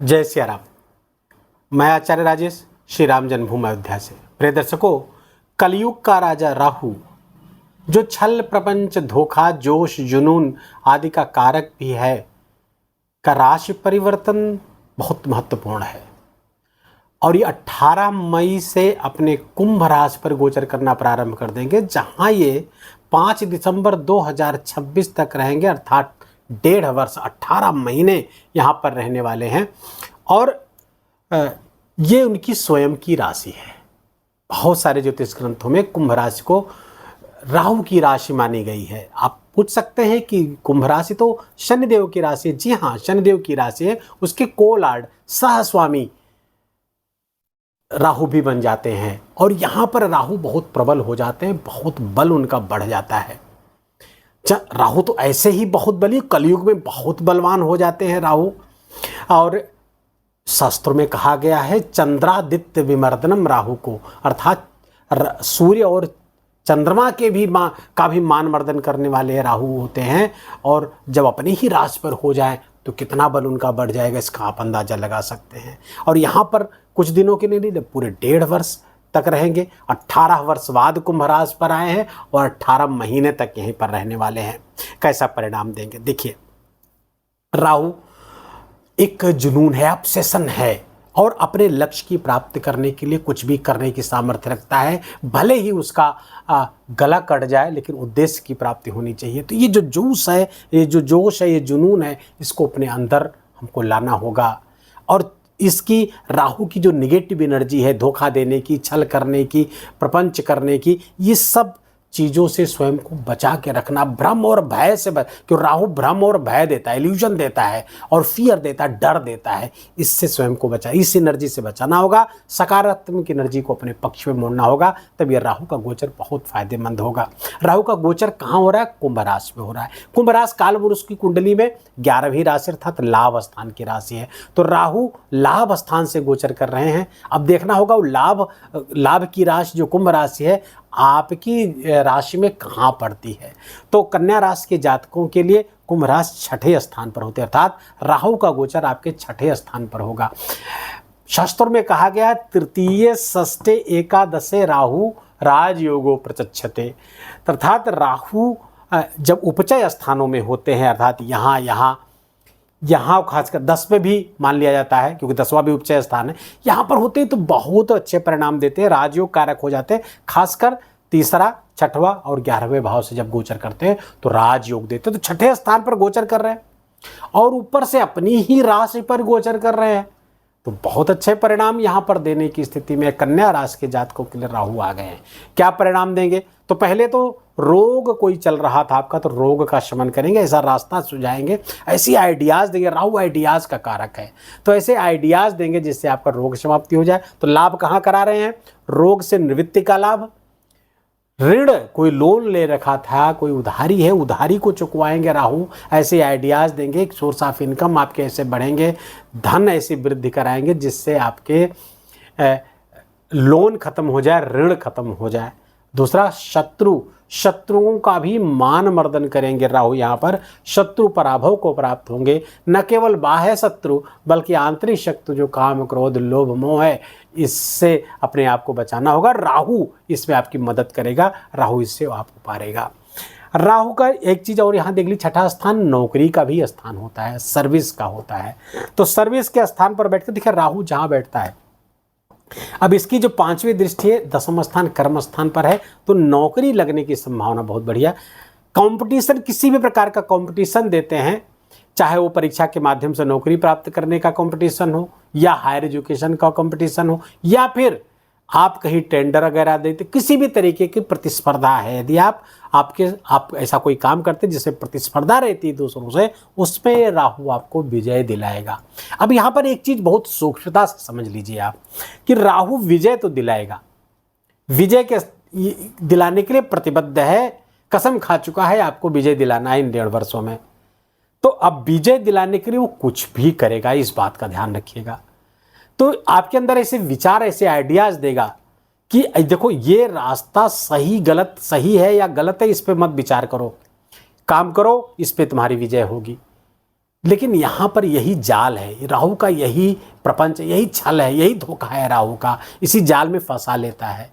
जय सिया राम। मैं आचार्य राजेश श्री राम जन्मभूमि अयोध्या से। प्रिय दर्शकों, कलयुग का राजा राहु जो छल प्रपंच धोखा जोश जुनून आदि का कारक भी है, का राशि परिवर्तन बहुत महत्वपूर्ण है और ये 18 मई से अपने कुंभ राशि पर गोचर करना प्रारंभ कर देंगे, जहां ये 5 दिसंबर 2026 तक रहेंगे, अर्थात 1.5 वर्ष 18 महीने यहाँ पर रहने वाले हैं। और ये उनकी स्वयं की राशि है। बहुत सारे ज्योतिष ग्रंथों में कुंभ राशि को राहु की राशि मानी गई है। आप पूछ सकते हैं कि कुंभ राशि तो शनिदेव की राशि है। जी हाँ, शनिदेव की राशि है। उसके कोलार्ड सहस्वामी राहु भी बन जाते हैं और यहाँ पर राहु बहुत प्रबल हो जाते हैं, बहुत बल उनका बढ़ जाता है। राहु तो ऐसे ही बहुत बली, कलयुग में बहुत बलवान हो जाते हैं राहु। और शास्त्रों में कहा गया है चंद्रादित्य विमर्दनम राहु को, अर्थात सूर्य और चंद्रमा के भी का भी मान मर्दन करने वाले राहु होते हैं। और जब अपनी ही राशि पर हो जाए तो कितना बल उनका बढ़ जाएगा, इसका आप अंदाजा लगा सकते हैं। और यहाँ पर कुछ दिनों के लिए नहीं, पूरे 1.5 वर्ष तक रहेंगे। 18 वर्ष बाद कुंभ राशि पर आए हैं और 18 महीने तक यहीं पर रहने वाले हैं। कैसा परिणाम देंगे देखिए। राहु एक जुनून है, ऑब्सेशन है और अपने लक्ष्य की प्राप्ति करने के लिए कुछ भी करने की सामर्थ्य रखता है। भले ही उसका गला कट जाए, लेकिन उद्देश्य की प्राप्ति होनी चाहिए। तो ये जो जोश है, ये जो जोश है, ये जुनून है, इसको अपने अंदर हमको लाना होगा। और इसकी राहु की जो निगेटिव एनर्जी है, धोखा देने की, छल करने की, प्रपंच करने की, ये सब चीज़ों से स्वयं को बचा के रखना। भ्रम और भय से क्यों राहु भ्रम और भय देता है, इल्यूजन देता है और फियर देता है, डर देता है। इससे स्वयं को बचा, इस एनर्जी से बचाना होगा। सकारात्मक एनर्जी को अपने पक्ष में मोड़ना होगा, तब यह राहु का गोचर बहुत फायदेमंद होगा। राहु का गोचर कहाँ हो रहा है? कुंभ राशि में हो रहा है। कुंभ राशि कालपुरुष की कुंडली में 11वीं राशि अर्थात लाभ स्थान की राशि है। तो राहु लाभ स्थान से गोचर कर रहे हैं। अब देखना होगा वो लाभ की राशि जो कुंभ राशि है आपकी राशि में कहाँ पड़ती है। तो कन्या राशि के जातकों के लिए कुंभ राशि 6ठे स्थान पर होते हैं, अर्थात राहु का गोचर आपके 6ठे स्थान पर होगा। शास्त्रों में कहा गया तृतीय षष्ठे एकादशे राहु राजयोगो प्रचक्षते, अर्थात राहु जब उपचय स्थानों में होते हैं, अर्थात यहाँ खासकर 10 में भी मान लिया जाता है क्योंकि 10वां भी उपचय स्थान है, यहाँ पर होते हैं तो बहुत अच्छे परिणाम देते हैं, राजयोग कारक हो जाते हैं। खासकर तीसरा, 6वां और 11वें भाव से जब गोचर करते हैं तो राजयोग देते हैं। तो 6ठे स्थान पर गोचर कर रहे हैं और ऊपर से अपनी ही राशि पर गोचर कर रहे हैं, तो बहुत अच्छे परिणाम यहाँ पर देने की स्थिति में कन्या राशि के जातकों के लिए राहु आ गए हैं। क्या परिणाम देंगे? तो पहले तो रोग कोई चल रहा था आपका, तो रोग का शमन करेंगे, ऐसा रास्ता सुझाएंगे, ऐसी आइडियाज़ देंगे। राहु आइडियाज़ का कारक है, तो ऐसे आइडियाज़ देंगे जिससे आपका रोग समाप्ति हो जाए। तो लाभ कहाँ करा रहे हैं? रोग से निवृत्ति का लाभ, ऋण कोई लोन ले रखा था, कोई उधारी है, उधारी को चुकवाएंगे राहु, ऐसे आइडियाज़ देंगे। एक सोर्स ऑफ इनकम आपके ऐसे बढ़ेंगे, धन ऐसी वृद्धि कराएंगे जिससे आपके लोन खत्म हो जाए, ऋण खत्म हो जाए। दूसरा, शत्रुओं का भी मान मर्दन करेंगे राहु। यहाँ पर शत्रु पराभव को प्राप्त होंगे। न केवल बाह्य शत्रु बल्कि आंतरिक शत्रु जो काम क्रोध लोभ मोह है, इससे अपने आप को बचाना होगा। राहु इसमें आपकी मदद करेगा, राहु इससे आपको पारेगा। राहु का एक चीज़ और यहाँ देख ली, 6ठा स्थान नौकरी का भी स्थान होता है, सर्विस का होता है। तो सर्विस के स्थान पर बैठकर देखिए राहु जहाँ बैठता है, अब इसकी जो 5वीं दृष्टि है 10वां स्थान कर्म स्थान पर है, तो नौकरी लगने की संभावना बहुत बढ़िया। कंपटीशन, किसी भी प्रकार का कंपटीशन देते हैं, चाहे वो परीक्षा के माध्यम से नौकरी प्राप्त करने का कंपटीशन हो या हायर एजुकेशन का कंपटीशन हो या फिर आप कहीं टेंडर वगैरह देते, किसी भी तरीके की प्रतिस्पर्धा है, यदि आप ऐसा कोई काम करते जिससे प्रतिस्पर्धा रहती है दूसरों से, उसमें राहु आपको विजय दिलाएगा। अब यहाँ पर एक चीज़ बहुत सूक्ष्मता से समझ लीजिए आप कि राहु विजय तो दिलाएगा, विजय के दिलाने के लिए प्रतिबद्ध है, कसम खा चुका है आपको विजय दिलाना है इन 1.5 वर्षों में। तो अब विजय दिलाने के लिए वो कुछ भी करेगा, इस बात का ध्यान रखिएगा। तो आपके अंदर ऐसे विचार, ऐसे आइडियाज़ देगा कि देखो ये रास्ता सही है या गलत है, इस पे मत विचार करो, काम करो, इस पे तुम्हारी विजय होगी। लेकिन यहाँ पर यही जाल है, राहु का यही प्रपंच, यही छल है, यही धोखा है राहु का, इसी जाल में फंसा लेता है।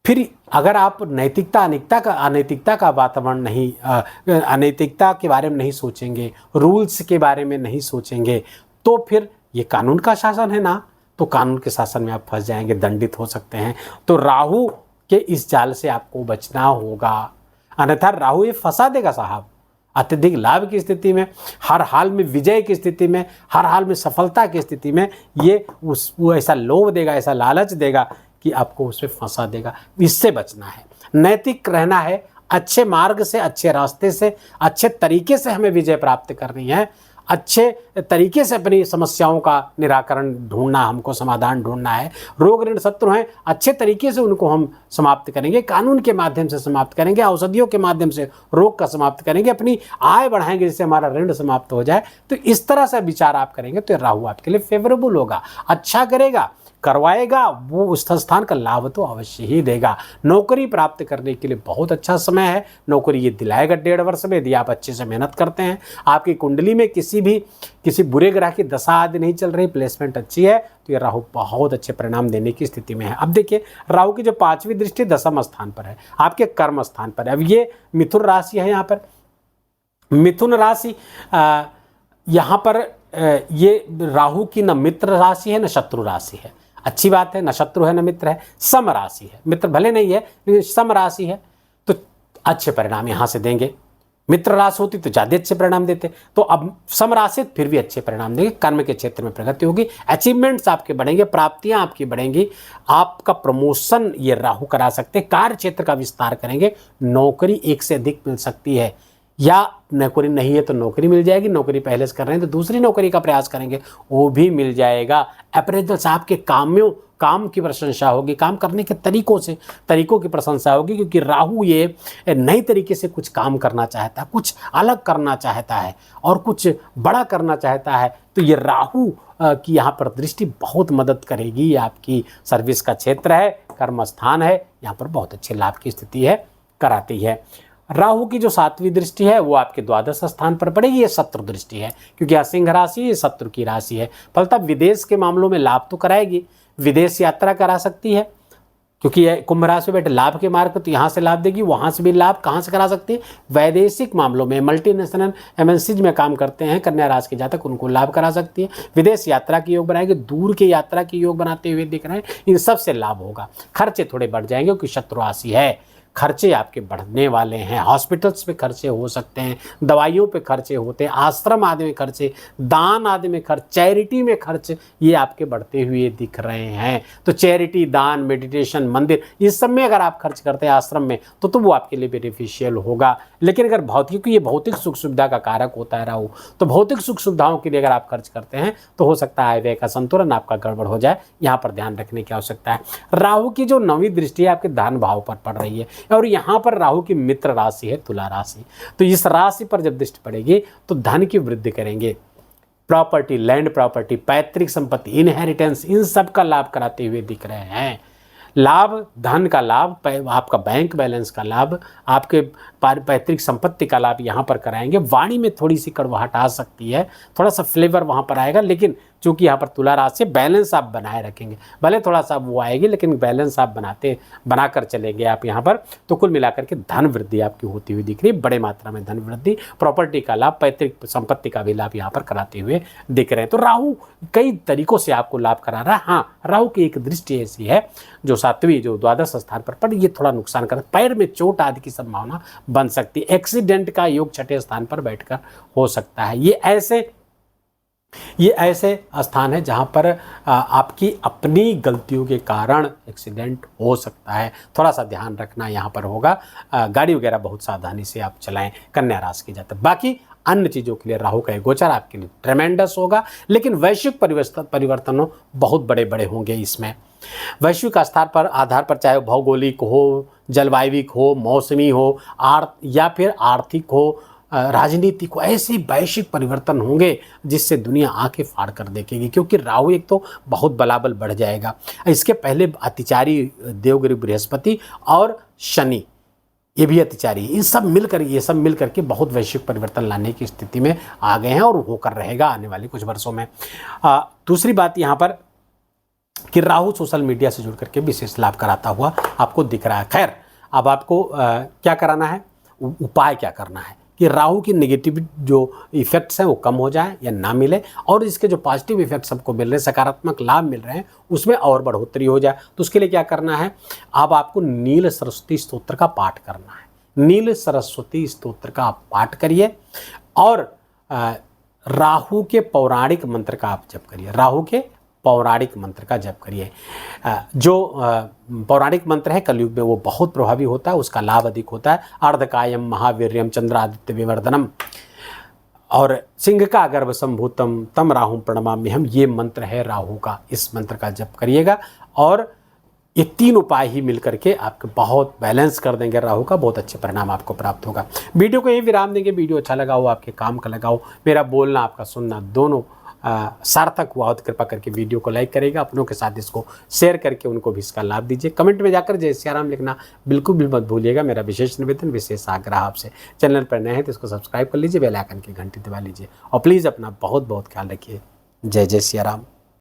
फिर अगर आप अनैतिकता का वातावरण नहीं, अनैतिकता के बारे में नहीं सोचेंगे, रूल्स के बारे में नहीं सोचेंगे, तो फिर ये कानून का शासन है ना, तो कानून के शासन में आप फंस जाएंगे, दंडित हो सकते हैं। तो राहु के इस जाल से आपको बचना होगा, अन्यथा राहु ये फंसा देगा साहब। अत्यधिक लाभ की स्थिति में, हर हाल में विजय की स्थिति में, हर हाल में सफलता की स्थिति में ये वो ऐसा लोभ देगा, ऐसा लालच देगा कि आपको उसमें फंसा देगा। इससे बचना है, नैतिक रहना है, अच्छे मार्ग से, अच्छे रास्ते से, अच्छे तरीके से हमें विजय प्राप्त करनी है, अच्छे तरीके से अपनी समस्याओं का निराकरण ढूंढना, हमको समाधान ढूंढना है। रोग ऋण शत्रु हैं, अच्छे तरीके से उनको हम समाप्त करेंगे, कानून के माध्यम से समाप्त करेंगे, औषधियों के माध्यम से रोग का समाप्त करेंगे, अपनी आय बढ़ाएंगे जिससे हमारा ऋण समाप्त हो जाए। तो इस तरह से विचार आप करेंगे तो राहु आपके लिए फेवरेबल होगा, अच्छा करेगा, करवाएगा, वो उस स्थान का लाभ तो अवश्य ही देगा। नौकरी प्राप्त करने के लिए बहुत अच्छा समय है, नौकरी ये दिलाएगा 1.5 वर्ष में, यदि आप अच्छे से मेहनत करते हैं। आपकी कुंडली में किसी बुरे ग्रह की दशा आदि नहीं चल रही, प्लेसमेंट अच्छी है, तो ये राहु बहुत अच्छे परिणाम देने की स्थिति में है। अब देखिए, राहु की जो 5वीं दृष्टि 10वें स्थान पर है, आपके कर्म स्थान पर है। अब ये मिथुन राशि है, यहाँ पर मिथुन राशि, यहाँ पर ये राहु की न मित्र राशि है न शत्रु राशि है। अच्छी बात है, न शत्रु है न मित्र है, सम राशि है। मित्र भले नहीं है लेकिन सम राशि है, तो अच्छे परिणाम यहाँ से देंगे। मित्र राशि होती तो ज़्यादा अच्छे परिणाम देते, तो अब सम राशि फिर भी अच्छे परिणाम देंगे। कर्म के क्षेत्र में प्रगति होगी, अचीवमेंट्स आपके बढ़ेंगे, प्राप्तियां आपकी बढ़ेंगी, आपका प्रमोशन ये राहु करा सकते हैं, कार्य क्षेत्र का विस्तार करेंगे, नौकरी एक से अधिक मिल सकती है, या नौकरी नहीं है तो नौकरी मिल जाएगी, नौकरी पहले से कर रहे हैं तो दूसरी नौकरी का प्रयास करेंगे, वो भी मिल जाएगा। अप्रेजल्स आपके काम की प्रशंसा होगी, काम करने के तरीकों की प्रशंसा होगी, क्योंकि राहु ये नई तरीके से कुछ काम करना चाहता है, कुछ अलग करना चाहता है और कुछ बड़ा करना चाहता है। तो ये राहु की यहाँ पर दृष्टि बहुत मदद करेगी। आपकी सर्विस का क्षेत्र है, कर्म स्थान है, यहाँ पर बहुत अच्छे लाभ की स्थिति है, कराती है। राहु की जो 7वीं दृष्टि है वो आपके 12वें स्थान पर पड़ेगी, ये शत्रु दृष्टि है, क्योंकि यह सिंह राशि, ये शत्रु की राशि है। फलतः विदेश के मामलों में लाभ तो कराएगी, विदेश यात्रा करा सकती है, क्योंकि यह कुंभ राशि में बैठे लाभ के मार्ग, तो यहाँ से लाभ देगी, वहाँ से भी लाभ कहाँ से करा सकती है, वैदेशिक मामलों में, मल्टीनेशनल एमएनसीज में काम करते हैं कन्या राशि के जातक, उनको लाभ करा सकती है। विदेश यात्रा की योग बनाएंगे, दूर की यात्रा की योग बनाते हुए दिख रहे हैं, इन सब से लाभ होगा। खर्चे थोड़े बढ़ जाएंगे क्योंकि शत्रु राशि है, खर्चे आपके बढ़ने वाले हैं, हॉस्पिटल्स पे खर्चे हो सकते हैं, दवाइयों पे खर्चे होते हैं, आश्रम आदि में खर्चे, दान आदि में खर्च, चैरिटी में खर्च, ये आपके बढ़ते हुए दिख रहे हैं। तो चैरिटी, दान, मेडिटेशन, मंदिर, इस सब में अगर आप खर्च करते हैं आश्रम में तो वो आपके लिए बेनिफिशियल होगा। लेकिन अगर भौतिक, ये भौतिक सुख सुविधा का कारक होता है राहु, तो भौतिक सुख सुविधाओं के लिए अगर आप खर्च करते हैं तो हो सकता है आय व्यय का संतुलन आपका गड़बड़ हो जाए, यहाँ पर ध्यान रखने की आवश्यकता है। राहु की जो 9वीं दृष्टि है आपके धन भाव पर पड़ रही है, और यहाँ पर राहु की मित्र राशि है तुला राशि, तो इस राशि पर जब दृष्टि पड़ेगी तो धन की वृद्धि करेंगे, प्रॉपर्टी, लैंड प्रॉपर्टी, पैतृक संपत्ति, इनहेरिटेंस, इन सब का लाभ कराते हुए दिख रहे हैं। लाभ, धन का लाभ, आपका बैंक बैलेंस का लाभ, आपके पैतृक संपत्ति का लाभ यहाँ पर कराएंगे। वाणी में थोड़ी सी कड़वाहट आ सकती है, थोड़ा सा फ्लेवर वहाँ पर आएगा, लेकिन चूंकि यहाँ पर तुला राशि, बैलेंस आप बनाए रखेंगे, भले थोड़ा सा वो आएगी लेकिन बैलेंस आप बनाकर चलेंगे आप यहाँ पर, तो कुल मिलाकर के धन वृद्धि आपकी होती हुई दिख रही है, बड़े मात्रा में धन वृद्धि, प्रॉपर्टी का लाभ, पैतृक संपत्ति का भी लाभ यहाँ पर कराते हुए दिख रहे हैं। तो राहु कई तरीकों से आपको लाभ करा रहा है। हाँ, राहु की एक दृष्टि ऐसी है जो 7वीं, जो 12वें स्थान पर ये थोड़ा नुकसान कर, पैर में चोट आदि की संभावना बन सकती है, एक्सीडेंट का योग 6ठे स्थान पर बैठकर हो सकता है। ये ऐसे स्थान है जहां पर आपकी अपनी गलतियों के कारण एक्सीडेंट हो सकता है, थोड़ा सा ध्यान रखना यहाँ पर होगा। गाड़ी वगैरह बहुत सावधानी से आप चलाएं, कन्या राशि के जातक। बाकी अन्य चीज़ों के लिए राहु का गोचर आपके लिए ट्रेमेंडस होगा, लेकिन वैश्विक परिवर्तनों बहुत बड़े बड़े होंगे इसमें। वैश्विक स्तर पर आधार पर, चाहे भौगोलिक हो, जलवायविक हो, मौसमी हो, या फिर आर्थिक हो, राजनीतिक को, ऐसे वैश्विक परिवर्तन होंगे जिससे दुनिया आंखें फाड़ कर देखेगी, क्योंकि राहु एक तो बहुत बलाबल बढ़ जाएगा। इसके पहले अतिचारी देवगिरी बृहस्पति और शनि, ये भी अतिचारी है। ये सब मिलकर के बहुत वैश्विक परिवर्तन लाने की स्थिति में आ गए हैं और होकर रहेगा आने वाले कुछ वर्षों में। दूसरी बात यहाँ पर कि राहु सोशल मीडिया से जुड़ करके विशेष लाभ कराता हुआ आपको दिख रहा है। खैर, अब आपको क्या कराना है, उपाय क्या करना है कि राहु की नेगेटिव जो इफेक्ट्स हैं वो कम हो जाए या ना मिले, और इसके जो पॉजिटिव इफेक्ट्स हमको मिल रहे हैं, सकारात्मक लाभ मिल रहे हैं, उसमें और बढ़ोतरी हो जाए। तो उसके लिए क्या करना है, अब आपको नील सरस्वती स्तोत्र का पाठ करना है। नील सरस्वती स्तोत्र का आप पाठ करिए और राहु के पौराणिक मंत्र का आप जप करिए। राहु के पौराणिक मंत्र का जप करिए। जो पौराणिक मंत्र है कलयुग में वो बहुत प्रभावी होता है, उसका लाभ अधिक होता है। अर्धकायम महावीर्यम चंद्रादित्य विवर्धनम और सिंह का गर्भ संभूतम तम राहु प्रणमाम्यहम, ये मंत्र है राहु का। इस मंत्र का जप करिएगा और ये 3 उपाय ही मिलकर के आपके बहुत बैलेंस कर देंगे राहु का, बहुत अच्छे परिणाम आपको प्राप्त होगा। वीडियो को यही विराम देंगे। वीडियो अच्छा लगा हो, आपके काम का लगा हो, मेरा बोलना आपका सुनना दोनों सार्थक हुआ तो कृपा करके वीडियो को लाइक करेगा, अपनों के साथ इसको शेयर करके उनको भी इसका लाभ दीजिए। कमेंट में जाकर जय सियाराम लिखना बिल्कुल भी मत भूलिएगा। मेरा विशेष निवेदन, विशेष आग्रह आपसे, चैनल पर नए हैं तो इसको सब्सक्राइब कर लीजिए, बेल आइकन की घंटी दबा लीजिए और प्लीज़ अपना बहुत बहुत ख्याल रखिए। जय जय सियाराम।